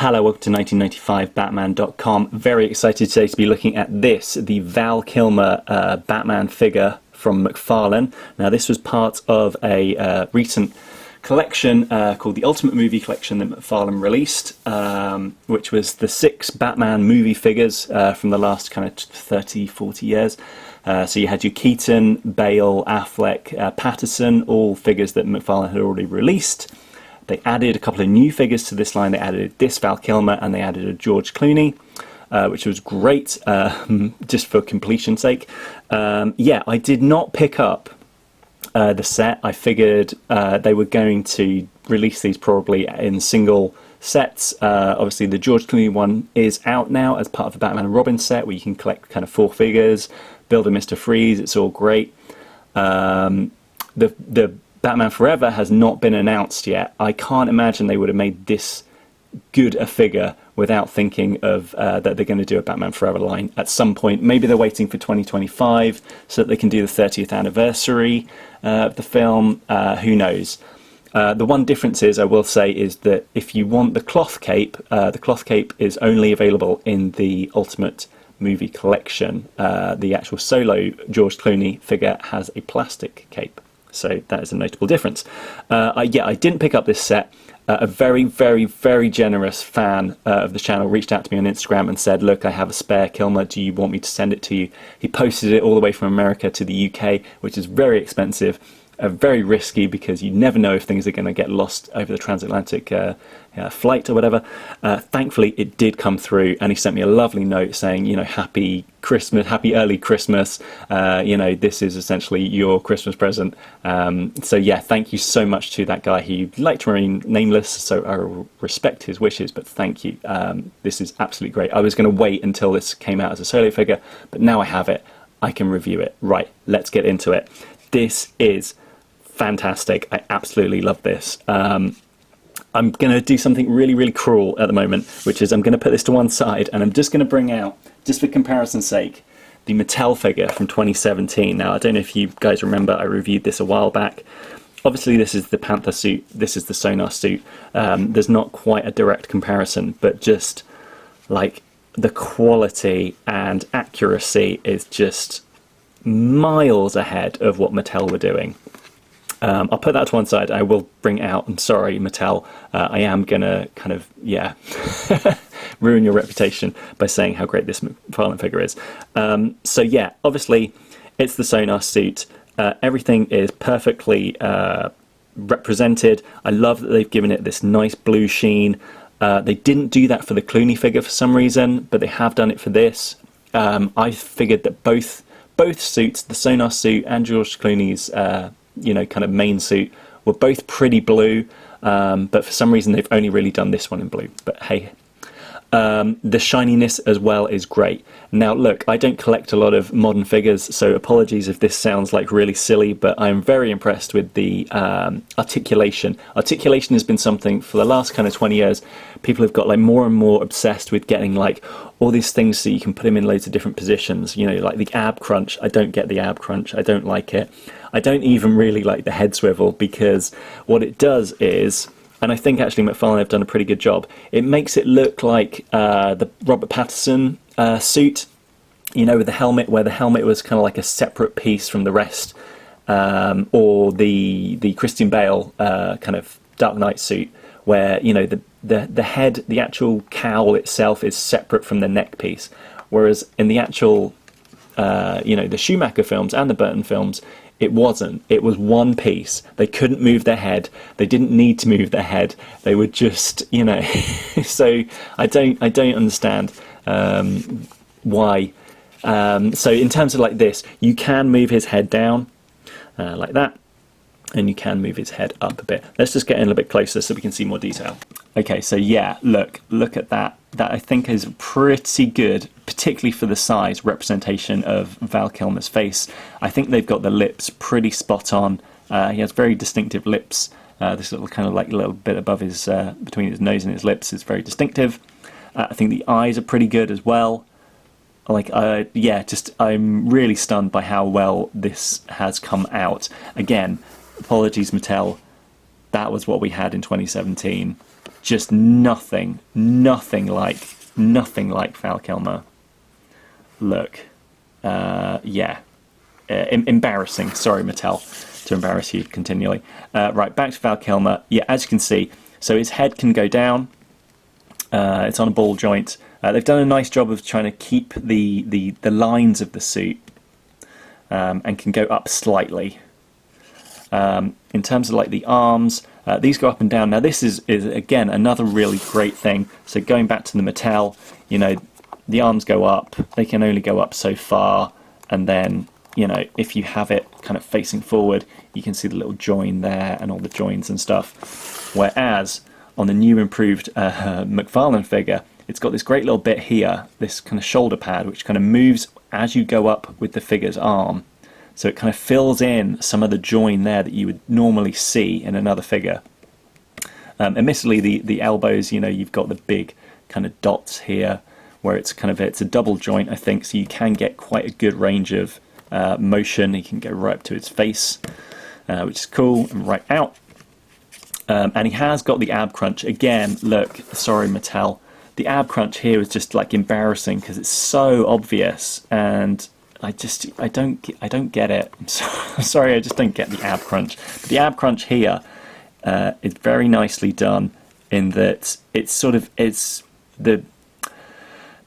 Hello, welcome to 1995batman.com. Very excited today to be looking at this, the Val Kilmer Batman figure from McFarlane. Now, this was part of a recent collection called the Ultimate Movie Collection that McFarlane released, which was the 6 Batman movie figures from the last kind of 30, 40 years. So you had your Keaton, Bale, Affleck, Patterson, all figures that McFarlane had already released. They added a couple of new figures to this line. They added this Val Kilmer and they added a George Clooney, which was great, just for completion's sake. Yeah, I did not pick up the set. I figured they were going to release these probably in single sets. Obviously, the George Clooney one is out now as part of the Batman and Robin set, where you can collect kind of 4 figures, build a Mr. Freeze. It's all great. The Batman Forever has not been announced yet. I can't imagine they would have made this good a figure without thinking of that they're going to do a Batman Forever line at some point. Maybe they're waiting for 2025 so that they can do the 30th anniversary of the film. Who knows? The one difference is, I will say, is that if you want the cloth cape is only available in the Ultimate Movie Collection. The actual solo George Clooney figure has a plastic cape. So that is a notable difference. I didn't pick up this set. A very, very, very generous fan of the channel reached out to me on Instagram and said, look, I have a spare Kilmer. Do you want me to send it to you? He posted it all the way from America to the UK, which is very expensive, very risky, because you never know if things are going to get lost over the transatlantic flight or whatever. Thankfully, it did come through, and he sent me a lovely note saying, you know, happy Christmas, happy early Christmas. You know, this is essentially your Christmas present. So yeah, thank you so much to that guy. He'd like to remain nameless, so I respect his wishes, but thank you. This is absolutely great. I was going to wait until this came out as a solo figure, but now I have it. I can review it. Right, let's get into it. This is fantastic. I absolutely love this. I'm going to do something really, really cruel at the moment, which is I'm going to put this to one side and I'm just going to bring out, just for comparison's sake, the Mattel figure from 2017. Now, I don't know if you guys remember, I reviewed this a while back. Obviously, this is the Panther suit. This is the Sonar suit. There's not quite a direct comparison, but just like the quality and accuracy is just miles ahead of what Mattel were doing. I'll put that to one side. I will bring out, I'm sorry, Mattel, I am going to kind of, yeah, ruin your reputation by saying how great this McFarlane figure is. So yeah, obviously, it's the Sonar suit. Everything is perfectly represented. I love that they've given it this nice blue sheen. They didn't do that for the Clooney figure for some reason, but they have done it for this. I figured that both suits, the Sonar suit and George Clooney's you know, kind of main suit, were both pretty blue, but for some reason they've only really done this one in blue. But hey, the shininess as well is great. Now look, I don't collect a lot of modern figures, so apologies if this sounds like really silly, but I'm very impressed with the articulation. Articulation has been something for the last kind of 20 years. People have got like more and more obsessed with getting like all these things so you can put them in loads of different positions. You know, like the ab crunch. I don't get the ab crunch. I don't like it. I don't even really like the head swivel, because what it does is, and I think actually McFarlane have done a pretty good job, it makes it look like the Robert Pattinson suit, you know, with the helmet, where the helmet was kind of like a separate piece from the rest, or the Christian Bale kind of Dark Knight suit, where, you know, the head, the actual cowl itself is separate from the neck piece, whereas in the actual, you know, the Schumacher films and the Burton films, it wasn't. It was one piece. They couldn't move their head. They didn't need to move their head. They were just, you know. So I don't understand why. So in terms of like this, you can move his head down like that, and you can move his head up a bit. Let's just get in a little bit closer so we can see more detail. Okay, so yeah, look at that. That I think is pretty good, particularly for the size representation of Val Kilmer's face. I think they've got the lips pretty spot on. He has very distinctive lips. This little kind of like little bit above his, between his nose and his lips is very distinctive. I think the eyes are pretty good as well. Like, yeah, just I'm really stunned by how well this has come out. Again, apologies Mattel, that was what we had in 2017. just nothing like Val Kilmer. Look, yeah, embarrassing. Sorry, Mattel, to embarrass you continually. Right, back to Val Kilmer. Yeah, as you can see, so his head can go down. It's on a ball joint. They've done a nice job of trying to keep the lines of the suit, and can go up slightly. In terms of like the arms, these go up and down. Now this is again another really great thing. So going back to the Mattel, you know, the arms go up. They can only go up so far, and then, you know, if you have it kind of facing forward, you can see the little join there and all the joins and stuff. Whereas on the new improved McFarlane figure, it's got this great little bit here, this kind of shoulder pad, which kind of moves as you go up with the figure's arm. So it kind of fills in some of the join there that you would normally see in another figure. Admittedly, the elbows, you know, you've got the big kind of dots here, where it's a double joint, I think, so you can get quite a good range of motion. You can go right up to his face, which is cool, and right out. And he has got the ab crunch. Again, look, sorry Mattel, the ab crunch here is just like embarrassing because it's so obvious, and I don't get it. I'm sorry, I just don't get the ab crunch. But the ab crunch here is very nicely done in that it's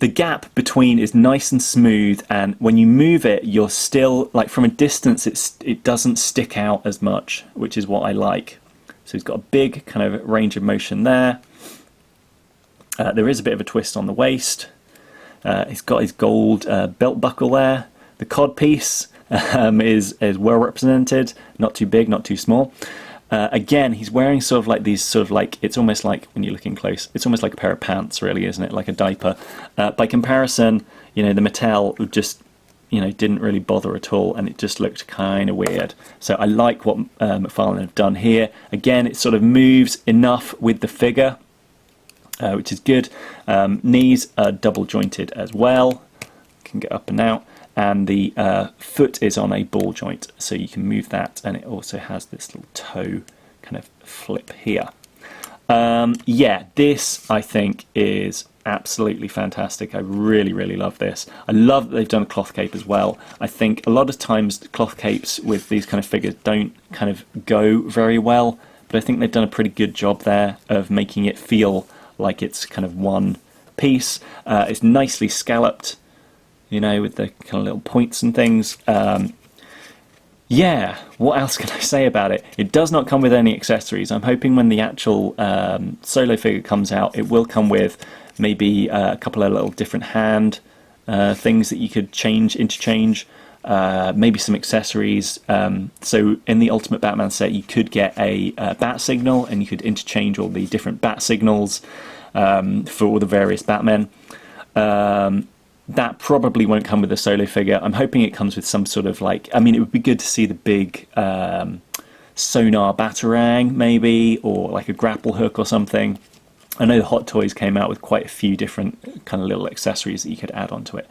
the gap between is nice and smooth, and when you move it, you're still, like, from a distance, it doesn't stick out as much, which is what I like. So he's got a big kind of range of motion there. There is a bit of a twist on the waist. He's got his gold belt buckle there. The cod piece is well represented, not too big, not too small. Again, he's wearing sort of like these it's almost like, when you're looking close, it's almost like a pair of pants, really, isn't it? Like a diaper. By comparison, you know, the Mattel just, you know, didn't really bother at all, and it just looked kind of weird. So I like what McFarlane have done here. Again, it sort of moves enough with the figure, which is good. Knees are double jointed as well, can get up and out, and the foot is on a ball joint, so you can move that, and it also has this little toe kind of flip here. Yeah, this I think is absolutely fantastic. I really love this. I love that they've done a cloth cape as well. I think a lot of times cloth capes with these kind of figures don't kind of go very well, but I think they've done a pretty good job there of making it feel like it's kind of one piece. It's nicely scalloped, you know, with the kind of little points and things. Yeah, what else can I say about it? It does not come with any accessories. I'm hoping when the actual solo figure comes out, it will come with maybe a couple of little different hand things that you could interchange, maybe some accessories. So in the Ultimate Batman set, you could get a bat signal, and you could interchange all the different bat signals for all the various Batmen. That probably won't come with a solo figure. I'm hoping it comes with some sort of, like, I mean, it would be good to see the big sonar batarang, maybe, or like a grapple hook or something. I know the Hot Toys came out with quite a few different kind of little accessories that you could add onto it.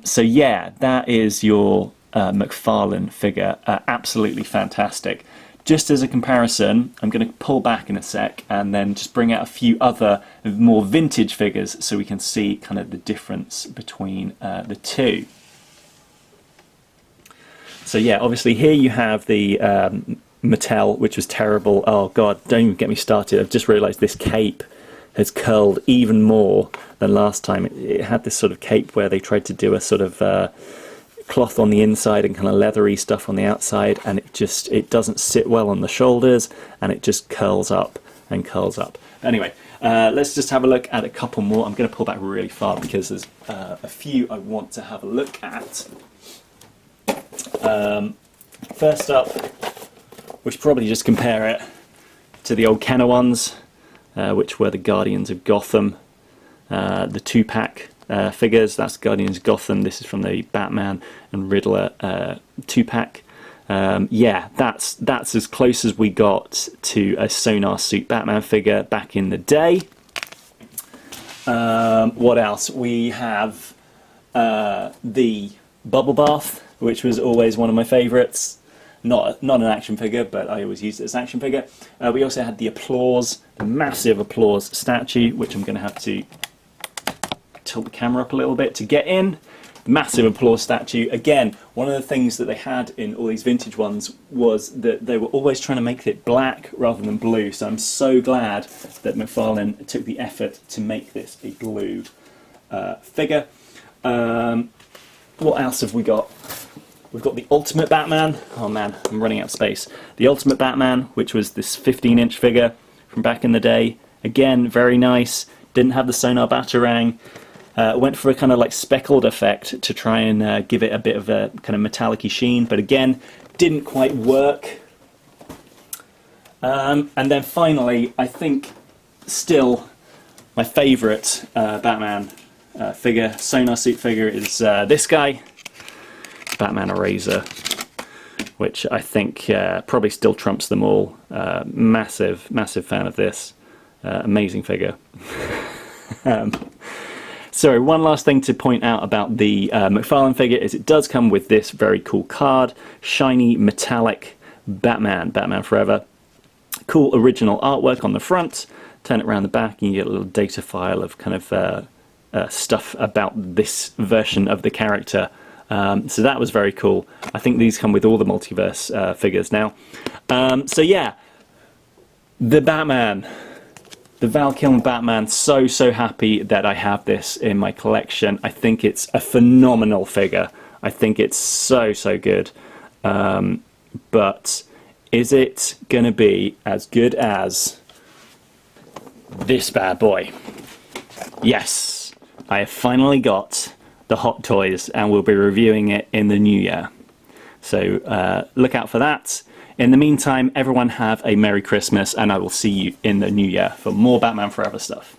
So yeah, that is your McFarlane figure. Absolutely fantastic. Just as a comparison, I'm going to pull back in a sec and then just bring out a few other more vintage figures so we can see kind of the difference between the two. So yeah, obviously here you have the Mattel, which was terrible. Oh god, don't even get me started. I've just realised this cape has curled even more than last time. It had this sort of cape where they tried to do a sort of cloth on the inside and kind of leathery stuff on the outside, and it doesn't sit well on the shoulders, and it just curls up and curls up. Anyway, let's just have a look at a couple more. I'm going to pull back really far because there's a few I want to have a look at. First up, we should probably just compare it to the old Kenner ones, which were the Guardians of Gotham, the 2-pack figures. That's Guardians of Gotham. This is from the Batman and Riddler 2-pack. Yeah, that's as close as we got to a Sonar Suit Batman figure back in the day. What else? We have the Bubble Bath, which was always one of my favourites. not an action figure, but I always used it as an action figure. We also had the Applause, the massive Applause statue, which I'm going to have to tilt the camera up a little bit to get in. Massive Applause statue. Again, one of the things that they had in all these vintage ones was that they were always trying to make it black rather than blue, so I'm so glad that McFarlane took the effort to make this a blue figure. What else have we got? We've got the Ultimate Batman. Oh man, I'm running out of space. The Ultimate Batman, which was this 15-inch figure from back in the day. Again, very nice. Didn't have the sonar batarang. Went for a kind of like speckled effect to try and give it a bit of a kind of metallic-y sheen, but again, didn't quite work. And then finally, I think still my favourite Batman figure, sonar suit figure, is this guy, Batman Eraser, which I think probably still trumps them all. Massive fan of this. Amazing figure. So one last thing to point out about the McFarlane figure is it does come with this very cool card, shiny metallic Batman Forever. Cool original artwork on the front. Turn it around the back and you get a little data file of kind of stuff about this version of the character. So that was very cool. I think these come with all the multiverse figures now. So yeah, the Batman. The Val Kilmer Batman, so happy that I have this in my collection. I think it's a phenomenal figure. I think it's so good. But is it going to be as good as this bad boy? Yes, I have finally got the Hot Toys and we'll be reviewing it in the new year. So look out for that. In the meantime, everyone have a Merry Christmas, and I will see you in the new year for more Batman Forever stuff.